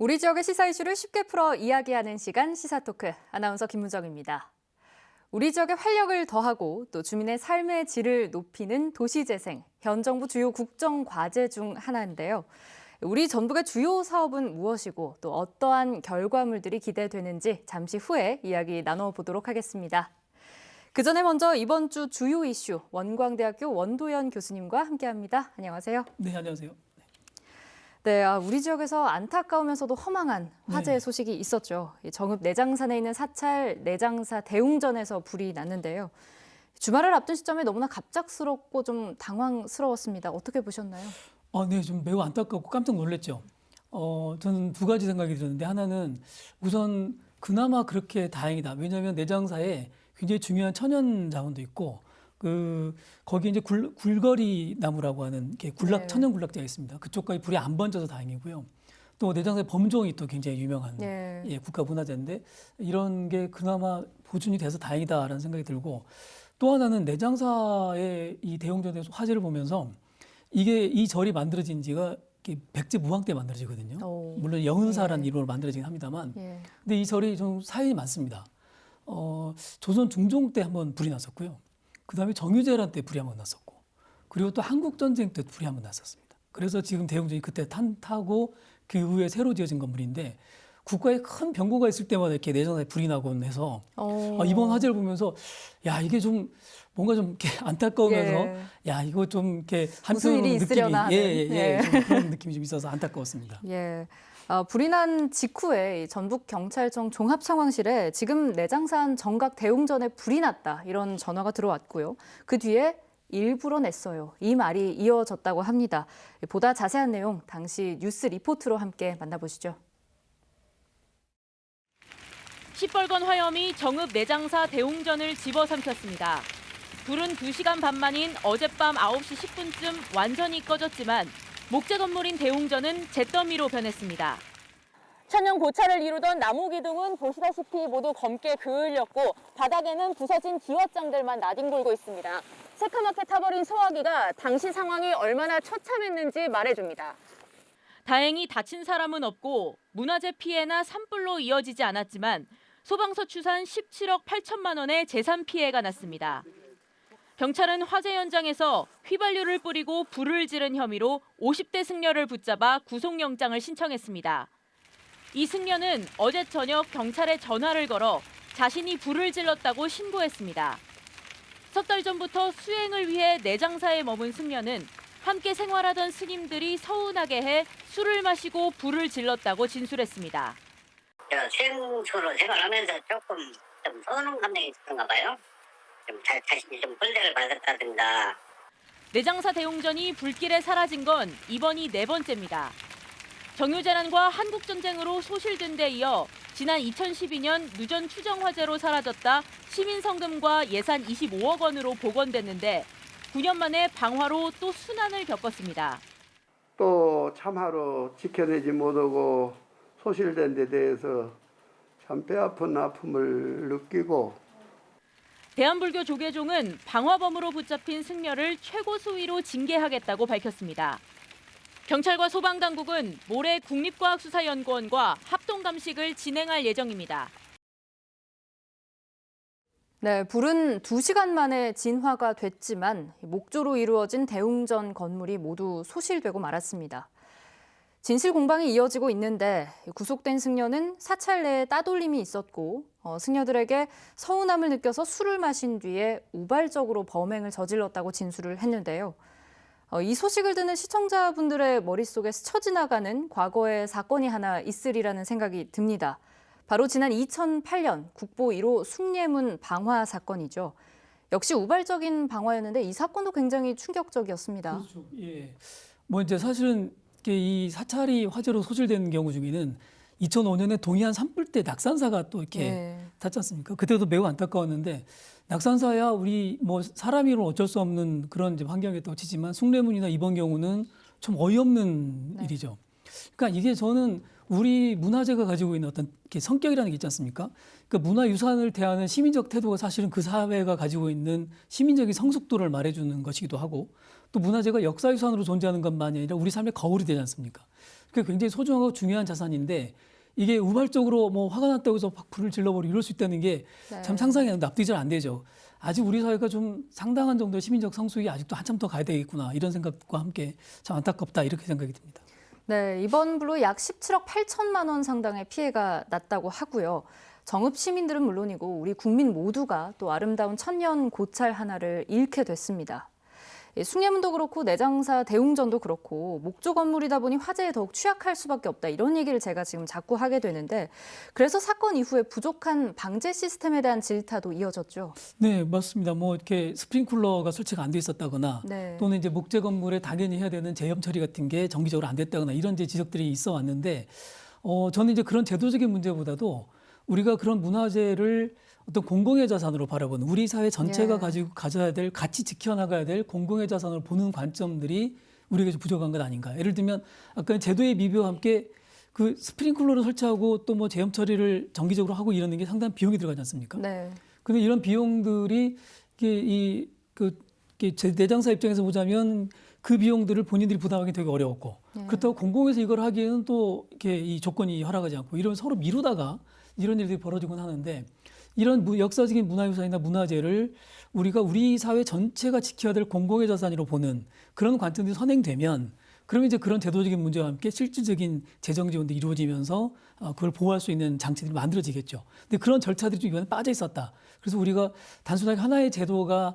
우리 지역의 시사 이슈를 쉽게 풀어 이야기하는 시간 시사토크, 아나운서 김문정입니다. 우리 지역의 활력을 더하고 또 주민의 삶의 질을 높이는 도시재생, 현 정부 주요 국정 과제 중 하나인데요. 우리 전북의 주요 사업은 무엇이고 또 어떠한 결과물들이 기대되는지 잠시 후에 이야기 나눠보도록 하겠습니다. 그 전에 먼저 이번 주 주요 이슈 원광대학교 원도연 교수님과 함께합니다. 안녕하세요. 네, 안녕하세요. 네, 우리 지역에서 안타까우면서도 허망한 화재의 소식이 있었죠. 정읍 내장산에 있는 사찰 내장사 대웅전에서 불이 났는데요. 주말을 앞둔 시점에 너무나 갑작스럽고 좀 당황스러웠습니다. 어떻게 보셨나요? 네, 좀 매우 안타깝고 깜짝 놀랐죠. 저는 두 가지 생각이 들었는데 하나는 우선 그나마 그렇게 다행이다. 왜냐하면 내장사에 굉장히 중요한 천연 자원도 있고 거기 이제 굴거리 나무라고 하는 천연 군락지가 있습니다. 그쪽까지 불이 안 번져서 다행이고요. 또 내장사의 범종이 또 굉장히 유명한 국가 문화재인데 이런 게 그나마 보존이 돼서 다행이다라는 생각이 들고 또 하나는 내장사의 이 대웅전의 화재를 보면서 이 절이 만들어진 지가 백제 무왕 때 만들어지거든요. 물론 영은사라는 이름으로 만들어지긴 합니다만 근데 이 절이 좀 사연이 많습니다. 조선 중종 때 한번 불이 났었고요. 그다음에 정유재란 때 불이 한번 났었고 그리고 또 한국전쟁 때 불이 한번 났었습니다. 그래서 지금 대웅전이 그때 타고 그 이후에 새로 지어진 건물인데 국가에 큰 변고가 있을 때마다 이렇게 내장사에 불이 나곤 해서 이번 화재를 보면서 야 이게 좀 뭔가 좀 이렇게 안타까우면서 야 이거 좀 이렇게 한편으로 느낌이 좀 그런 느낌이 좀 있어서 안타까웠습니다. 불이 난 직후에 전북경찰청 종합상황실에 지금 내장산 정각 대웅전에 불이 났다 이런 전화가 들어왔고요. 그 뒤에 일부러 냈어요. 이 말이 이어졌다고 합니다. 보다 자세한 내용 당시 뉴스 리포트로 함께 만나보시죠. 시뻘건 화염이 정읍 내장사 대웅전을 집어삼켰습니다. 불은 2시간 반 만인 어젯밤 9시 10분쯤 완전히 꺼졌지만 목재 건물인 대웅전은 잿더미로 변했습니다. 천연 고찰을 이루던 나무 기둥은 보시다시피 모두 검게 그을렸고 바닥에는 부서진 기왓장들만 나뒹굴고 있습니다. 새카맣게 타버린 소화기가 당시 상황이 얼마나 처참했는지 말해줍니다. 다행히 다친 사람은 없고 문화재 피해나 산불로 이어지지 않았지만 소방서 추산 17억 8천만 원의 재산 피해가 났습니다. 경찰은 화재 현장에서 휘발유를 뿌리고 불을 지른 혐의로 50대 승려를 붙잡아 구속영장을 신청했습니다. 이 승려는 어제 저녁 경찰에 전화를 걸어 자신이 불을 질렀다고 신고했습니다. 석 달 전부터 수행을 위해 내장사에 머문 승려는 함께 생활하던 스님들이 서운하게 해 술을 마시고 불을 질렀다고 진술했습니다. 수행소로 생활하면서 조금 좀 서운한 감정이 있었던가 봐요. 자신이 좀 벌레를 받았다든가. 내장사 대웅전이 불길에 사라진 건 이번이 4번째입니다. 정유재난과 한국전쟁으로 소실된 데 이어 지난 2012년 누전 추정 화재로 사라졌다 시민성금과 예산 25억 원으로 복원됐는데 9년 만에 방화로 또 순환을 겪었습니다. 또 참하루 지켜내지 못하고 소실된 데 대해서 참 뼈아픈 아픔을 느끼고 대한불교 조계종은 방화범으로 붙잡힌 승려를 최고 수위로 징계하겠다고 밝혔습니다. 경찰과 소방당국은 모레 국립과학수사연구원과 합동감식을 진행할 예정입니다. 네, 불은 2시간 만에 진화가 됐지만 목조로 이루어진 대웅전 건물이 모두 소실되고 말았습니다. 진실 공방이 이어지고 있는데 구속된 승려는 사찰 내에 따돌림이 있었고 승려들에게 서운함을 느껴서 술을 마신 뒤에 우발적으로 범행을 저질렀다고 진술을 했는데요. 이 소식을 듣는 시청자분들의 머릿속에 스쳐 지나가는 과거의 사건이 하나 있으리라는 생각이 듭니다. 바로 지난 2008년 국보 1호 숭례문 방화 사건이죠. 역시 우발적인 방화였는데 이 사건도 굉장히 충격적이었습니다. 그렇죠. 예. 이제 사실은 이 사찰이 화재로 소실된 경우 중에는 2005년에 동해안 산불 때 낙산사가 또 이렇게 탔지 않습니까? 그때도 매우 안타까웠는데 낙산사야 우리 사람이로 어쩔 수 없는 그런 이제 환경에 또 치지만 숭례문이나 이번 경우는 좀 어이없는 일이죠. 그러니까 이게 저는 우리 문화재가 가지고 있는 어떤 성격이라는 게 있지 않습니까? 그러니까 문화유산을 대하는 시민적 태도가 사실은 그 사회가 가지고 있는 시민적인 성숙도를 말해주는 것이기도 하고 또 문화재가 역사유산으로 존재하는 것만이 아니라 우리 삶의 거울이 되지 않습니까? 그게 굉장히 소중하고 중요한 자산인데 이게 우발적으로 뭐 화가 났다고 해서 막 불을 질러버리고 이럴 수 있다는 게 참 네. 상상이 납득이 잘 안 되죠. 아직 우리 사회가 좀 상당한 정도의 시민적 성숙이 아직도 한참 더 가야 되겠구나 이런 생각과 함께 참 안타깝다 이렇게 생각이 듭니다. 네, 이번 불로 약 17억 8천만 원 상당의 피해가 났다고 하고요. 정읍 시민들은 물론이고 우리 국민 모두가 또 아름다운 천년 고찰 하나를 잃게 됐습니다. 숭례문도 그렇고 내장사 대웅전도 그렇고 목조 건물이다 보니 화재에 더욱 취약할 수밖에 없다. 이런 얘기를 제가 지금 자꾸 하게 되는데 그래서 사건 이후에 부족한 방제 시스템에 대한 질타도 이어졌죠. 네, 맞습니다. 뭐 이렇게 스프링클러가 설치가 안 돼 있었다거나 네. 또는 이제 목재 건물에 당연히 해야 되는 제염 처리 같은 게 정기적으로 안 됐다거나 이런 이제 지적들이 있어 왔는데 저는 이제 그런 제도적인 문제보다도 우리가 그런 문화재를 어떤 공공의 자산으로 바라보는 우리 사회 전체가 예. 가져야 될 같이 지켜나가야 될 공공의 자산으로 보는 관점들이 우리가 좀 부족한 것 아닌가. 예를 들면 아까 제도의 미비와 함께 그 스프링클러를 설치하고 또 뭐 제염 처리를 정기적으로 하고 이러는 게 상당한 비용이 들어가지 않습니까? 네. 근데 이런 비용들이 내장사 입장에서 보자면 그 비용들을 본인들이 부담하기 되게 어려웠고 그렇다고 공공에서 이걸 하기에는 또 이렇게 이 조건이 허락하지 않고 이러면 서로 미루다가 이런 일들이 벌어지곤 하는데 이런 역사적인 문화유산이나 문화재를 우리가 우리 사회 전체가 지켜야 될 공공의 자산으로 보는 그런 관점들이 선행되면 그러면 이제 그런 제도적인 문제와 함께 실질적인 재정 지원도 이루어지면서 그걸 보호할 수 있는 장치들이 만들어지겠죠. 근데 그런 절차들이 좀 이번에 빠져 있었다. 그래서 우리가 단순하게 하나의 제도가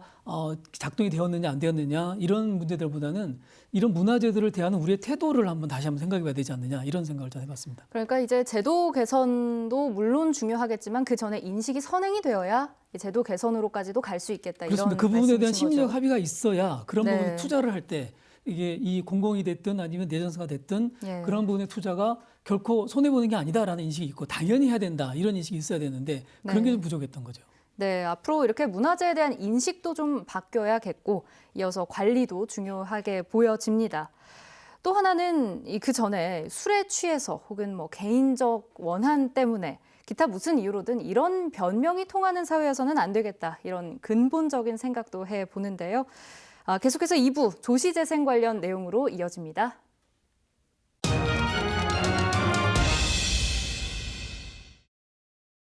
작동이 되었느냐 안 되었느냐 이런 문제들보다는 이런 문화재들을 대하는 우리의 태도를 다시 한번 생각해 봐야 되지 않느냐 이런 생각을 좀 해봤습니다. 그러니까 이제 제도 개선도 물론 중요하겠지만 그 전에 인식이 선행이 되어야 제도 개선으로까지도 갈 수 있겠다. 그렇습니다. 이런 그 부분에 대한 말씀이신 심리적 거죠. 합의가 있어야 그런 네. 부분에 투자를 할 때 이게 이 공공이 됐든 아니면 내장사가 됐든 예. 그런 부분의 투자가 결코 손해보는 게 아니다라는 인식이 있고 당연히 해야 된다 이런 인식이 있어야 되는데 그런 네. 게 좀 부족했던 거죠. 네, 앞으로 이렇게 문화재에 대한 인식도 좀 바뀌어야겠고 이어서 관리도 중요하게 보여집니다. 또 하나는 그 전에 술에 취해서 혹은 뭐 개인적 원한 때문에 기타 무슨 이유로든 이런 변명이 통하는 사회에서는 안 되겠다. 이런 근본적인 생각도 해보는데요. 계속해서 2부 조시재생 관련 내용으로 이어집니다.